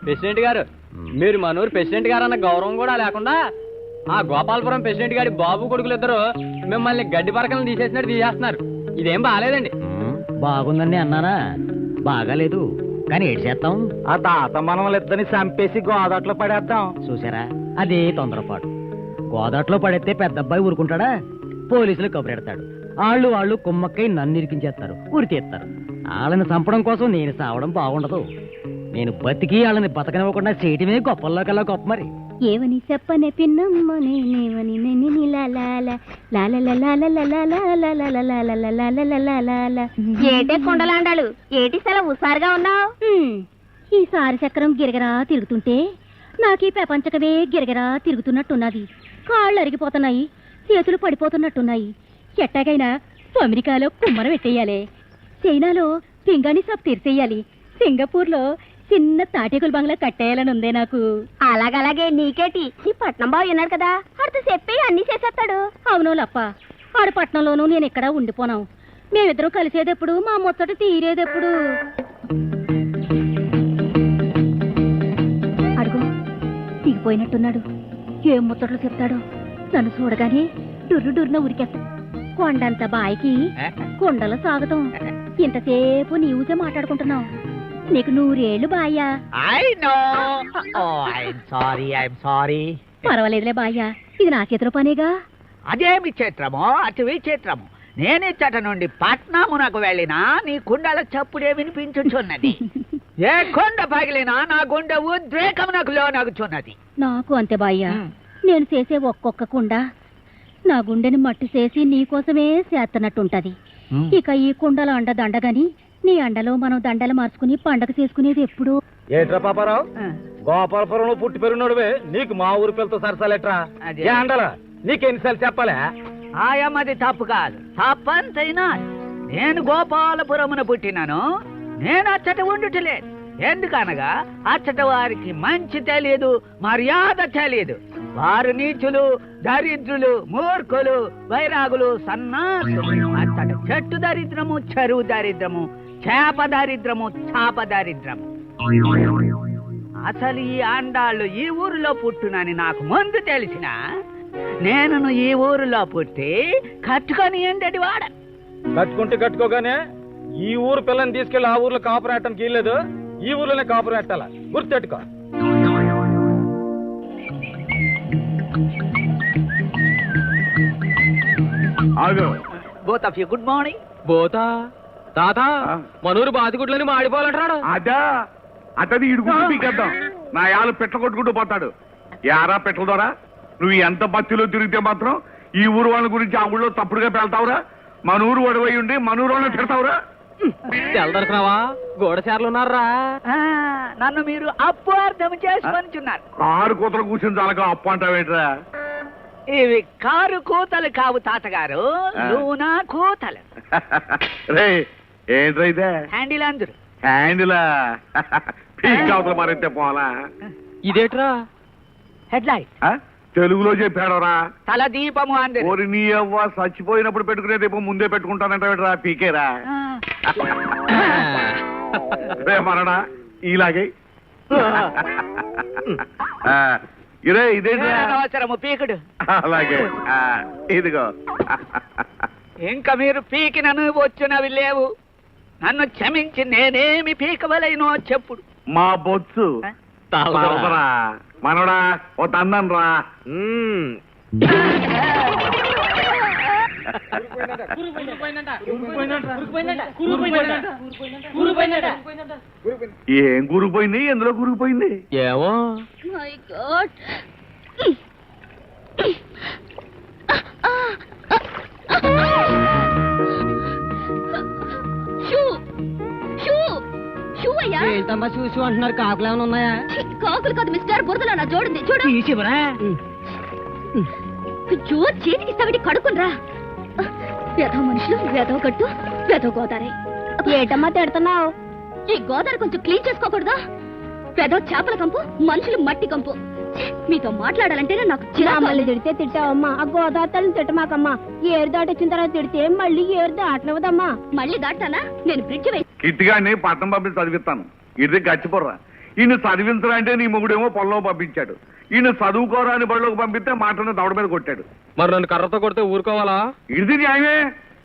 President గారు, మీరు మనూరు president గారు అన్న గౌరవం కూడా లేకుండా ఆ గోపాలపురం ప్రెసిడెంట్ గారి బాబు కొడుకులు ఇద్దరు మిమ్మల్ని గడ్డి పరకలను తీసేసినట్టు తీసేస్తున్నారు. ఇదేం బాగాలేదండి. బాగుందని అన్నానా? బాగాలేదు కానీ ఏడు చేస్తాం. ఆ తాత మనల్ని ఇద్దరిని చంపేసి గోదాట్లో పడేద్దాం. చూసారా, అదే తొందరపాటు. గోదాట్లో పడేస్తే పెద్ద అబ్బాయి ఊరుకుంటాడా? పోలీసులు కబురెడతాడు. వాళ్ళు కుమ్మక్కై నన్ను ఇరికించేస్తారు, ఉరి తీస్తారు. వాళ్ళని చంపడం కోసం నేను సావడం బాగుండదు. నేను బతికి వాళ్ళని బతకనివ్వకుండా చేయటమే గొప్పల్లో కల్లా గొప్ప. మరి ఏవని చెప్పనే పిన్నమ్మని ఏటే కొండలాండాలు, ఏటి సెల ఉసారుగా ఉన్నావు. ఈసారి చక్రం గిరగరా తిరుగుతుంటే నాకు ఈ ప్రపంచకమే గిరగరా తిరుగుతున్నట్టున్నది. కాళ్ళు అరిగిపోతున్నాయి, చేతులు పడిపోతున్నట్టున్నాయి. ఎట్టాగైనా అమెరికాలో కుమ్మరం పెట్టేయాలి, చైనాలో పింగాణి షాప్ తీర్చేయాలి, సింగపూర్లో చిన్న తాటేకుల బంగ్లా కట్టేయాలని ఉందే నాకు. అలాగలాగే నీకేటి, నీ పట్నం బావ ఉన్నాడు కదా, ఆడితో చెప్పి అన్ని చేసేస్తాడు. అవును లప్ప, ఆడు పట్నంలోనూ నేను ఇక్కడ ఉండిపోను. మేమిద్దరం కలిసేదెప్పుడు, మా ముచ్చట తీరేదెప్పుడు? అడుగు దిగిపోయినట్టున్నాడు. ఏం ముచ్చట్లు చెప్తాడో. నన్ను చూడగానే డుర్రు డుర్రున ఉరికేస్తా. కొండంత బాయికి కొండల సాగుతాం. ఇంతసేపు నీవుసే మాట్లాడుకుంటున్నావు. నీకు 100 ఏళ్ళు బాయ్యా. పర్వాలేదులే బాయ్యా, ఇది నా చేతిలో పనేగా. అదేమి చిత్రమో అటు విచిత్రము. నేనిచ్చట నుండి పట్నామునకు వెళ్ళినా నీ కుండల చప్పుడే వినిపించుచున్నది. ఏ కొండ పగిలినా నా గుండె ఉద్రేకమునకు లోనగుచున్నది. నాకు అంతే బాయ్యా. నేను చేసే ఒక్కొక్క కుండ నా గుండెని మట్టి చేసి నీకోసమే చేస్తున్నట్టుంటది. ఇక ఈ కుండల అండ దండగాని నీ అండలో మనం దండలు మార్చుకుని పండగ చేసుకునేది ఎప్పుడు? ఏట్రా పాపారావు, గోపాలపురంలో పుట్టి పెరిగినోడువే నీకు మా ఊరి పిల్లతో సరసాలేట్రా? ఏ అండలా నీకెన్నిసార్లు చెప్పాలా? ఆయమ్మది తప్పు కాదు, తప్పంతైనా. నేను గోపాలపురమున పుట్టినాను, నేను అచ్చట ఉండుటలేదు. ఎందుకనగా అచ్చట వారికి మంచి తెలియదు, మర్యాద తెలియదు. వారు నీచులు, దరిద్రులు, మూర్ఖులు, వైరాగులు, సన్నాసులు. అచ్చట చెట్టు దరిద్రము, చెరువు దరిద్రము, చేప దరిద్రము, చాప దరిద్రము. అసలు ఈ ఆండాళ్ళు ఈ ఊరిలో పుట్టునని నాకు ముందు తెలిసిన నేను ఈ ఊరిలో పుట్టి కట్టుకొని ఏంటది వాడ. కట్టుకుంటే కట్టుకోగానే ఈ ఊరు పిల్లని తీసుకెళ్లి ఆ ఊర్లో కాపురేయటానికి వీల్లేదు. ఈ ఊర్లోనే కాపురేట్టాల, గుర్తెట్టుకో. Both of you good morning. బోతా తాత, మనూరు బాతిగుడ్లని మాడిపోవాలంటాడు. అదా అతది ఇడుగు పీకేద్దాం. నా యాళ్ళు పెట్ట కొట్టుకుంటూ పోతాడు. యారా పెట్టల ద్వారా నువ్వు ఎంత బతిలో తిరిగితే మాత్రం ఈ ఊరు వాళ్ళ గురించి ఆ ఊళ్ళో తప్పుడుగా పెళ్తావురా? మన ఊరు ఒడవై ఉండి మన ఊరు వాళ్ళని తిడతావురా? తెల్లదరుకున్నావా? గోడచారులు ఉన్నారా? నన్ను మీరు అప్పు అర్థం చేసుకొనిచున్నారు. కారు కూతలు కూర్చొని చాలక అప్పు అంటావేంట్రా? ఇవి కారు కూతలు కావు తాతగారు, లూనా కూతలు. రే ఏంట్రా ఇదే? హ్యాండిల్ అందరు హ్యాండిలా పీకావతలు మరైతే పోలా. ఇదేట్రా? హెడ్ లైట్ తెలుగులో చెప్పాడరా? తల దీపము అందరు. ఓరి నీ అవ్వ చచ్చిపోయినప్పుడు పెట్టుకునే దీపం ముందే పెట్టుకుంటానంటావేట్రా? పీకేరా రే మరణ ఇలాగే. ఇదే ఇదేంటి అవసరము పీకుడు. అలాగే ఇదిగో. ఇంకా మీరు పీకినను వచ్చినవి లేవు. నన్ను క్షమించి నేనేమి పీకవలైనో చెప్పుడు. మా బొచ్చు మనోడా ఓ తందన్ రా. ఏం కూరుకుపోయింది? ఎందులో కూరుకుపోయింది ఏమో. My God. ఏంటమ్మా చూసి అంటున్నారు? కాకులు ఏమైనా ఉన్నాయా? కాకులు కాదు మిస్టర్, బురదలో నా జోడింది చూడు. చేతికి సవిటి కడుకునరా. వేధవ మనుషులు, వేధవ కట్టు, వేధవ గోదావరి. ఏటమ్మా తిడుతున్నావు? ఈ గోదావరి కొంచెం క్లీన్ చేసుకోకూడదా? వేధవ చేపల కంపు, మనుషులు మట్టి కంపు. మీతో మాట్లాడాలంటేనే నాకు మళ్ళీ తిడితే తిట్టావమ్మా. ఆ గోదావరి తల్లిని తిట్టమాకమ్మా. ఏరు దాటొచ్చిన తర్వాత తిడితే మళ్ళీ ఏరు దాటనవదమ్మా. మళ్ళీ దాటానా? నేను బ్రిడ్జ్ వేసి కిట్టిగాని పట్టణం పంపించి చదివిస్తాను. ఇది గచ్చిపోర్రా. ఈయన చదివించరా అంటే నీ మొగుడేమో పొలంలో పంపించాడు. ఈయన చదువుకోరా అని బడిలోకి పంపిస్తే మాటను దవడ మీద కొట్టాడు. మరి నన్ను కర్రతో కొడితే ఊరుకోవాలా? ఇది న్యాయమే.